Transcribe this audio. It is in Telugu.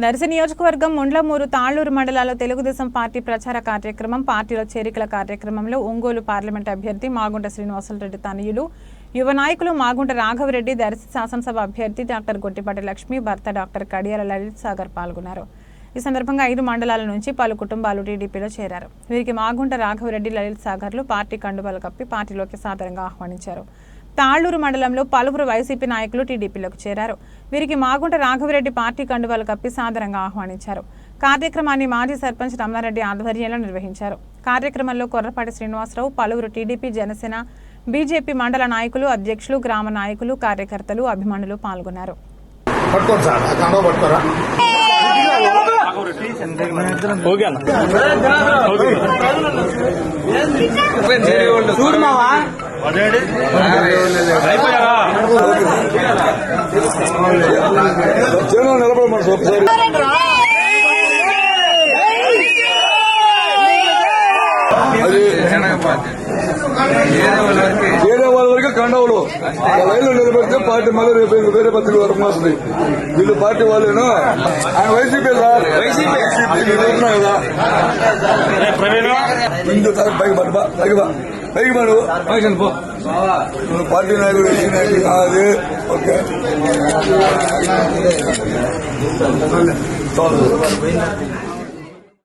దర్శి నియోజకవర్గం ముండ్లమూరు తాళ్లూరు మండలాల్లో తెలుగుదేశం పార్టీ ప్రచార కార్యక్రమం పార్టీలో చేరికల కార్యక్రమంలో ఒంగోలు పార్లమెంట్ అభ్యర్థి మాగుంట శ్రీనివాసులరెడ్డి తనయులు యువ నాయకులు మాగుంట రాఘవరెడ్డి, దర్శి శాసనసభ అభ్యర్థి డాక్టర్ గొట్టిపాటి లక్ష్మి భర్త డాక్టర్ కడియాల లలిత్ సాగర్ పాల్గొన్నారు. ఈ సందర్భంగా 5 మండలాల నుంచి పలు కుటుంబాలు టీడీపీలో చేరారు. వీరికి మాగుంట రాఘవరెడ్డి, లలిత్ సాగర్లు పార్టీ కండువాలు కప్పి పార్టీలోకి సాదరంగా ఆహ్వానించారు. తాళ్లూరు మండలంలో పలువురు వైసీపీ నాయకులు టీడీపీలోకి చేరారు. వీరికి మాగుంట రాఘవరెడ్డి పార్టీ కండువాలు కప్పి సాదరంగా ఆహ్వానించారు. కార్యక్రమాన్ని మాజీ సర్పంచ్ రమణారెడ్డి ఆధ్వర్యంలో నిర్వహించారు. కార్యక్రమంలో కొర్రపాటి శ్రీనివాసరావు, పలువురు టీడీపీ, జనసేన, బీజేపీ మండల నాయకులు, అధ్యక్షులు, గ్రామ నాయకులు, కార్యకర్తలు, అభిమానులు పాల్గొన్నారు. వేరే వాళ్ళ వరకు కండవులు రైలు నిలబెడితే పార్టీ మళ్ళీ రేపు వేరే పత్రిక వరకు వస్తుంది. వీళ్ళు పార్టీ వాళ్ళేనా? ఆయన వైసీపీ సార్, పైకి పడు ఫంక్షన్ పో. పార్టీ నాయకుడు అది ఓకే.